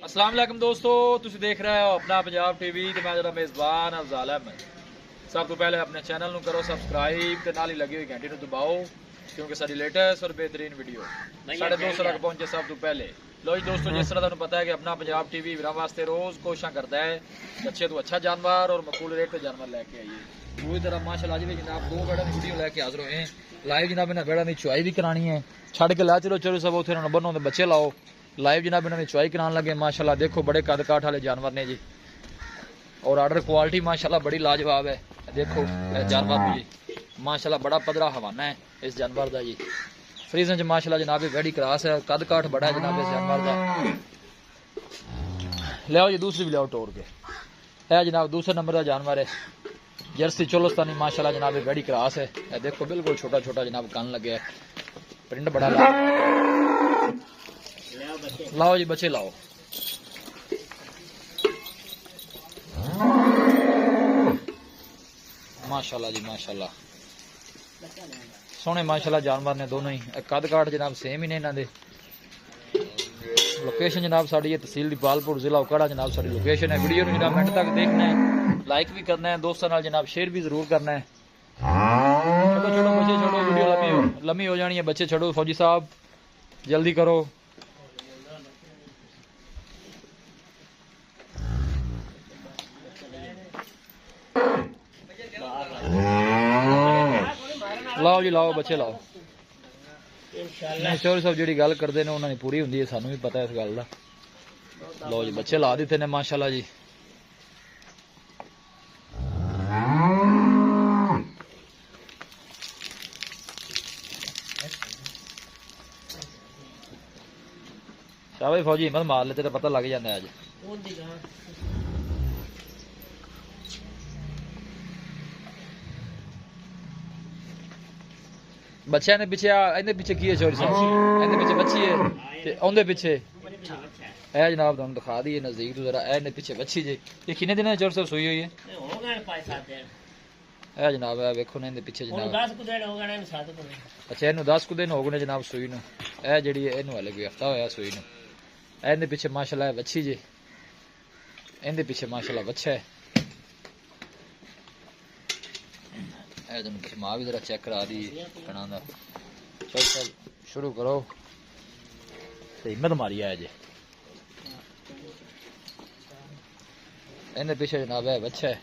अस्सलाम वालेकुम दोस्तों, तुसीं देख रहे हो अपना पंजाब टीवी ते मैं जरा मेज़बान अफजाल अहमद। सब तो पहले अपने चैनल नूं करो सब्सक्राइब ते नाल ही लगी हुई घंटी नूं दबाओ क्योंकि साडी लेटेस्ट और बेहतरीन वीडियो साढ़े दोस्तों तक पहुंचे सब तो पहले। लो जी दोस्तों, जिस तरह तुहानूं पता है कि अपना पंजाब टीवी वीरां वास्ते रोज़ कोशिशां करता है अच्छे तो अच्छा जानवर और मकबूल रेट पे जानवर लैके आइए। पूरी तरह माशाअल्लाह जी जनाब दो बेड़ा की वीडियो लैके हाजिर हुए हैं लाइव। जनाब इन्हां बेड़ा की चुआई भी करानी है, छड़ के ला चलो चलो सब उत्थे इन्हां नूं बन्नो ते बच्चे लाओ। लाइव जनाब इन्होंने चुआई कराने लगे। माशाल्लाह देखो बड़े कद काठ वाले जानवर ने जी और आर्डर क्वालिटी माशाल्लाह बड़ी लाजवाब है। देखो जानवर जी माशाल्लाह बड़ा पदरा हवाना है इस जानवर का जी। फ्रीजन च माशाल्लाह जनाब बड़ी क्रास है, कद काठ बड़ा है जनाब इस जानवर का। लियाओ जी दूसरी भी लियाओ तोड़ के। है जनाब दूसरे नंबर का जानवर है जर्सी चोलस्तानी माशाल्लाह जनाब बड़ी क्रास है। देखो बिल्कुल छोटा छोटा जनाब कान लगे है, प्रिंट बड़ा लाओ जी बच्चे लाओ। माशाल्लाह जी माशाल्लाह सोने माशाल्लाह जानवर ने दोनों ही। कद काठ जनाब सेम ही ने इन्हां दे। लोकेशन जनाब साड़ी है तहसील दीपालपुर जिला उकाड़ा जनाब साड़ी लोकेशन है। वीडियो में जनाब मिनट तक देखना है, लाइक भी करना है, दोस्तों नाल जनाब शेयर भी जरूर करना है। छोड़ो छोड़ो बच्चे छोड़ो, वीडियो लम्बी हो जानी है। बच्चे छोड़ो फौजी साहब जल्दी करो। लाओ जी लाओ बच्चे लाओ। चोरी साहब जी गल करते हैं उन्होंने पूरी होंगी है, सानू भी पता है इस गल का। लो जी बच्चे ला दिते ने माशाल्लाह जी। शाबाश फौजी हिम्मत मार ले, तेरा पता लग जाता है अज। बच्चे ने पिछे इहदे पिछे की है चोरी साहब, इहदे पिछे बच्ची है ते ओंदे पिछे ए जनाब तुहानूं दिखा दी है नजदीक तो जरा। इहदे पिछे बच्ची जे ये किन्ने दिन चोरी साहब सोई हुई है? हो गए 5-7 दिन। ए जनाब ए वेखो ने इहदे पिछे जनाब 10 कुछ दिन हो गए ने 7 दिन। अच्छा इहनूं 10 कुछ दिन हो गए ने जनाब सोई नूं। ए जिहड़ी इहनूं हले कोई हफ्ता होया सोई नूं। इहदे पिछे माशाल्लाह बच्ची जे, इहदे पिछे माशाल्लाह बच्चा है। माँ भी जरा चेक करा दी कणा दा। चल चल शुरू करो, हिम्मत मारी है जे। इन्हें पीछे जनाब है बच्चा है।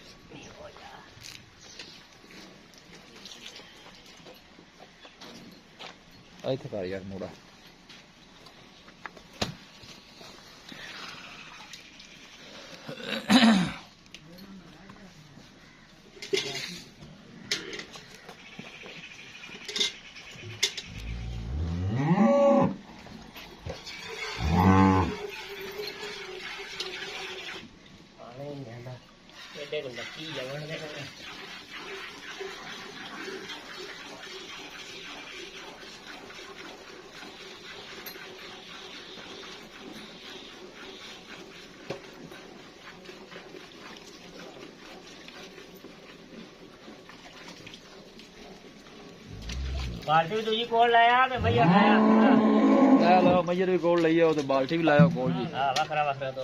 इत्थे कर यार मुड़ा। बाल्टी भी दूजी कोल लाया ते मैया खाया लो मैया भी कोल लई आओ ते बाल्टी भी लाया कोल जी। हां वखरा वखरा तो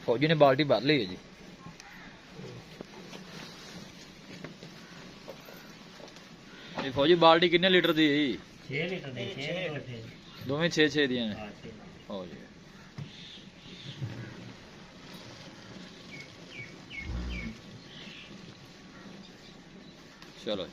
फौजी ने बाल्टी भर ली है जी। फौजी बाल्टी कितने लीटर दी? 6 लीटर दी। दोवें 6-6 दी। चलो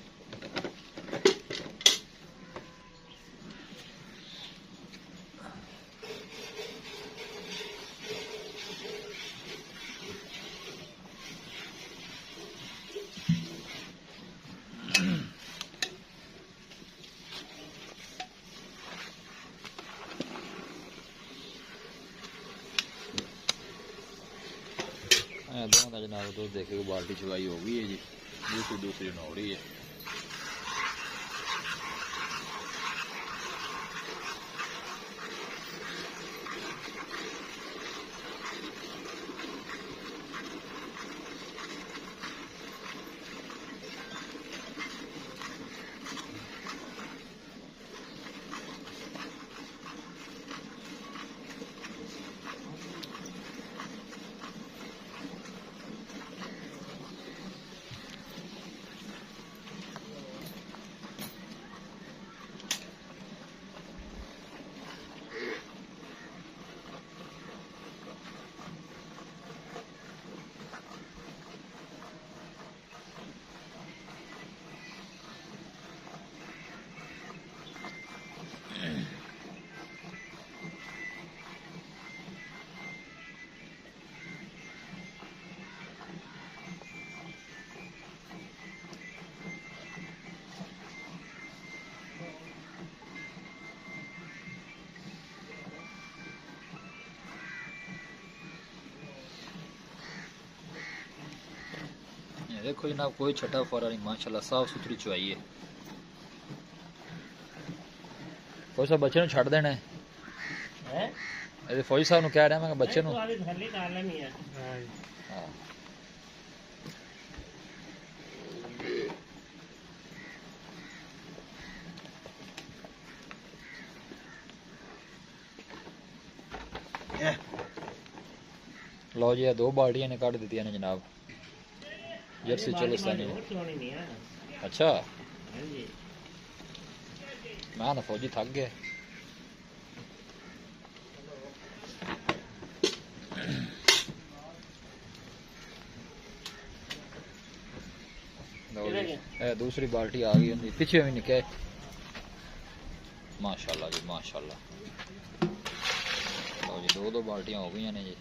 दोनों का जनाब दूध देखे बाल्टी चुवाई हो गई है जी। दूसरी हो रही है। देखो जनाब कोई छठा फौरा नहीं, माशाल्लाह साफ सुथरी चुवाई है। फौजी साहब बच्चे छड़ देना है। फौजी साहब कह रहा मैं बच्चे लो जी 2 बाल्टियां ने कट दी ने जनाब जर्सी चोलिस्तानी। अच्छा मैं ना फौजी थक गए। दूसरी बाल्टी आ गई होंगी पीछे भी निके। माशाल्लाह जी माशाल्लाह। लो जी 2 बाल्टियां हो गई ने जी।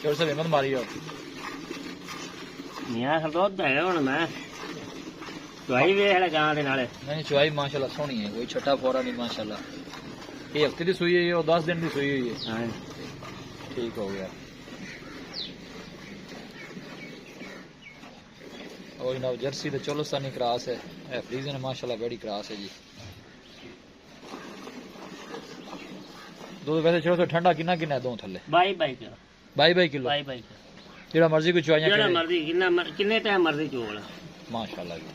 चोर से हिम्मत मारी हो मियां दुध है हुण मैं चुवाई वेख गां दे नाल। नहीं चुवाई माशाल्लाह सोहनी है, कोई छठा फोरा नहीं माशाल्लाह। ये हफ्ते की सुई है और 10 दिन की सुई हुई है। ठीक हो गया। और जनाब जर्सी तो चोलिस्तानी क्रॉस है, फ्रीजन माशाल्लाह बड़ी क्रॉस है जी। दूध वैसे चलो तो ठंडा कितना कितना है दो थले 22 किलो जेड़ा मर्जी को चुवाइयां जेड़ा मर्जी किन्ने टाइम मर्जी चोल माशाल्लाह जी।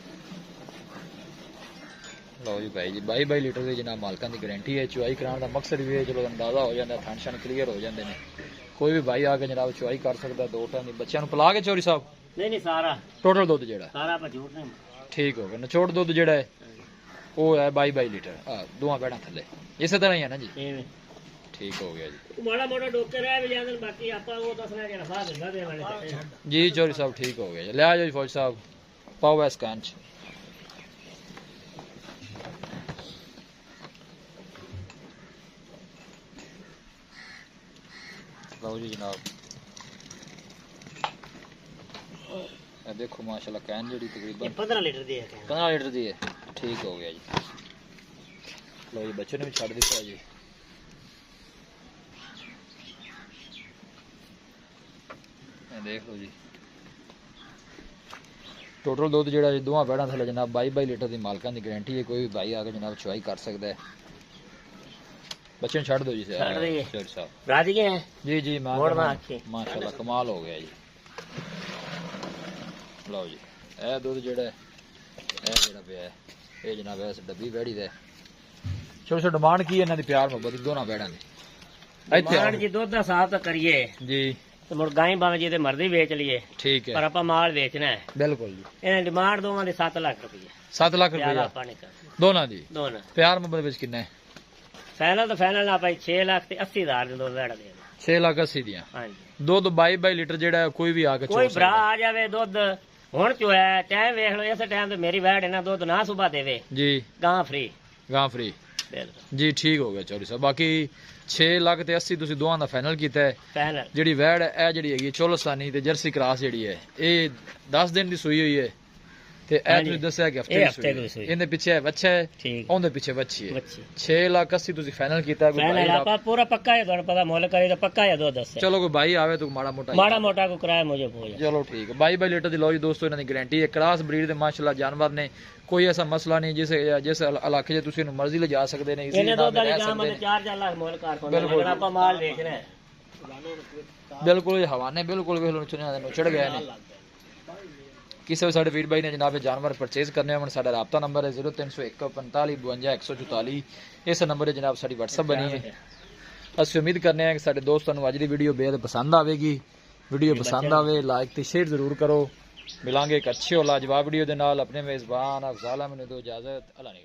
लो जी भाई जी 22 लीटर की जनाब मालकां की गारंटी है। चुवाई कराने का मकसद भी है चलो अंदाजा हो जाता है, थन शन क्लीयर हो जाते हैं। कोई भी भाई आके जनाब चुवाई कर सकता है। 2 टाइम बच्चों पिला के चोरी साहब नहीं सारा टोटल दुध जेड़ा सारा झूठ नहीं ठीक हो गया। नचोड़ दुध जेड़ा है वो है 22 लीटर 2 बैठा थले इस तरह ही है ना जी। ठीक हो गया जी। माड़ा मोटा डोके रह भी जाते बाकी आपा वो दसना कि रफा दिंदा दे वाले जी चोरी साहब ठीक हो गया। ले आ जाओ फौज साहब पाओ स्कैन च। लो जी जनाब देखो माशाल्लाह कैन जी तकरीबन 15 लीटर दी है। 15 लीटर दी है। ठीक हो गया जी। लो जी बच्चे ने भी छड़ दिता जी। देख लो जी टोटल दुध जेड़ा जी 2 बैड़ा थले जनाब 22 लीटर की मालकां की गारंटी है। कोई भी भाई आके जनाब चुवाई कर सकता है। बच्चे ने छड़ दो जी साहब राजी के हैं जी जी माशाल्लाह कमाल हो गया जी। लो जी दुध जेड़ा पे है ये जनाब इस डब्बी बैड़ी दे छोटे छोटे डिमांड की इन्हां दी प्यार मोहब्बत दी दोनों बैठां दी ਇੱਥੇ ਮਾਣ ਜੀ ਦੁੱਧ ਦਾ ਹਿਸਾਬ ਤਾਂ ਕਰੀਏ ਜੀ ਤੇ ਮੁੜ ਗਾਂ ਭਾਵੇਂ ਜਿਹਦੇ ਮਰਜ਼ੀ ਵੇਚ ਲਈਏ ਠੀਕ ਹੈ ਪਰ ਆਪਾਂ ਮਾਲ ਵੇਚਣਾ ਹੈ। ਬਿਲਕੁਲ ਜੀ ਇਹਨਾਂ ਡਿਮਾਂਡ ਦੋਵਾਂ ਦੀ 7 ਲੱਖ ਰੁਪਏ 7 ਲੱਖ ਜ਼ਿਆਦਾ ਰੁਪਏ ਆਪਾਂ ਨਹੀਂ ਕਰਦੇ ਦੋਨਾਂ ਦੀ ਦੋਨਾਂ ਪਿਆਰ ਮੁਹੱਬਤ ਵਿੱਚ ਕਿੰਨਾ ਹੈ ਫਾਈਨਲ ਤਾਂ ਫਾਈਨਲ ਨਾ ਭਾਈ 6 ਲੱਖ ਤੇ 80 ਹਜ਼ਾਰ ਦੇ ਦੋ ਵੜ ਦੇ 6 ਲੱਖ 80 ਦੀਆਂ ਹਾਂਜੀ ਦੁੱਧ 22 ਲੀਟਰ ਜਿਹੜਾ ਹੈ, ਕੋਈ ਵੀ ਆ ਕੇ ਕੋਈ ਚੋ ਭਰਾ ਸਕਦਾ ਆ ਜਾਵੇ ਦੁੱਧ ਹੁਣ ਚੋਇਆ ਟਾਈਮ ਵੇਖ ਲਓ ਇਸੇ ਟਾਈਮ ਤੇ ਮੇਰੀ ਵੈੜ ਇਹਨਾਂ ਦੁੱਧ ਨਾ ਸੁਬਾ ਦੇਵੇ ਜੀ ਗਾਂ ਫ੍ਰੀ ਗਾਂ ਫ੍ਰੀ ਜੀ ਠੀਕ ਹੋ ਗਿਆ ਚੌਧਰੀ ਸਾਹਿਬ ਬਾਕੀ 6 ਲੱਖ ਤੇ 80 ਤੁਸੀਂ ਦੋਵਾਂ ਦਾ ਫਾਈਨਲ ਕੀਤਾ ਹੈ ਫਾਈਨਲ ਜਿਹੜੀ ਵੈੜ ਹੈ ਇਹ ਜਿਹੜੀ ਹੈਗੀ ਚੋਲਸਤਾਨੀ ਤੇ ਜਰਸੀ ਕ੍ਰਾਸ ਜਿਹੜੀ ਹੈ ਇਹ 10 ਦਿਨ ਦੀ ਸੂਈ ਹੋਈ ਹੈ ਤੇ ਇਹ ਤੁਸੀਂ ਦੱਸਿਆ ਕਿ ਇਹ ਹਫਤੇ ਹਫ਼ਤੇ ਦੀ ਦੀ ਸੂਈ ਸੂਈ। ਇਹਦੇ ਪਿੱਛੇ ਬੱਚਾ ਹੈ ਠੀਕ ਉਹਦੇ ਪਿੱਛੇ ਬੱਚੀ ਹੈ ਬੱਚੀ 6 ਲੱਖ 80 ਤੁਸੀਂ ਫਾਈਨਲ ਕੀਤਾ ਕੋਈ ਫਾਈਨਲ ਭਾਈ ਆਪਾਂ ਪੂਰਾ ਪੱਕਾ ਹੈ ਤੁਹਾਨੂੰ ਪਤਾ ਮੁੱਲ ਕਰੇ ਤਾਂ ਪੱਕਾ ਹੈ ਦੁੱਧ ਦੱਸੇ ਚਲੋ ਕੋਈ ਭਾਈ ਆਵੇ ਤਾਂ ਮਾੜਾ ਮੋਟਾ ਮਾੜਾ ਮੋਟਾ ਕੋ ਕਿਰਾਇਆ ਮੁਝੇ ਹੋ ਜਾ ਚਲੋ ਠੀਕ ਹੈ 22 ਲੀਟਰ ਦੀ ਲਓ ਜੀ ਦੋਸਤੋ ਇਹਨਾਂ ਦੀ ਗਾਰੰਟੀ ਹੈ ਕ੍ਰਾਸ ਬਰੀਡ ਦੇ ਮਾਸ਼ਾਅੱਲਾ ਜਾਨਵਰ ਨੇ ਕੋਈ ਐਸਾ ਮਸਲਾ ਨਹੀਂ ਜਿਸ ਇਲਾਕੇ 'ਚ ਤੁਸੀਂ ਇਹਨੂੰ ਮਰਜ਼ੀ ਲਿਜਾ ਸਕਦੇ ਨੇ ਇਹਨੇ ਦੁੱਧ ਵਾਲੀ ਗਾਂ ਮਤੇ 4-4 ਲੱਖ ਮੁੱਲ ਕਰ ਕੋਲ ਲੇਕਿਨ ਆਪਾਂ ਮਾਲ ਵੇਚਣਾ ਹੈ ਬਿਲਕੁਲ ਇਹ ਹਵਾਨੇ ਬਿਲਕੁਲ ਵੇਖ ਲਓ ਚੁਣਿਆ ਦੇ ਚੜ ਗਏ ਨੇ ਕਿਸੇ ਵੀ ਸਾਡੇ ਵੀਰ ਭਾਈ ਨੇ ਜਨਾਬ ਜਾਨਵਰ ਪਰਚੇਜ਼ ਕਰਨੇ ਹੋਣ ਸਾਡਾ ਰਾਬਤਾ ਨੰਬਰ ਹੈ 0301 45 52 144 ਇਸ ਨੰਬਰ ਤੇ ਜਨਾਬ ਸਾਡੀ WhatsApp ਬਣੀ ਹੈ ਅਸੀਂ ਉਮੀਦ ਕਰਨੇ ਹਾਂ ਕਿ ਸਾਡੇ ਦੋਸਤਾਂ ਨੂੰ ਅੱਜ ਦੀ ਵੀਡੀਓ ਬੇहद ਪਸੰਦ ਆਵੇਗੀ ਵੀਡੀਓ ਪਸੰਦ ਆਵੇ ਲਾਈਕ ਤੇ ਸ਼ੇਅਰ ਜ਼ਰੂਰ ਕਰੋ ਮਿਲਾਂਗੇ ਇੱਕ ਅੱਛੀ ਔਰ ਲਾਜਵਾਬ ਵੀਡੀਓ ਦੇ ਨਾਲ ਆਪਣੇ ਮੇਜ਼ਬਾਨ ਅਫਜ਼ਾਲ ਅਹਿਮਦ ਨੂੰ ਦਿਓ ਇਜਾਜ਼ਤ ਅੱਲਾ ਨੇ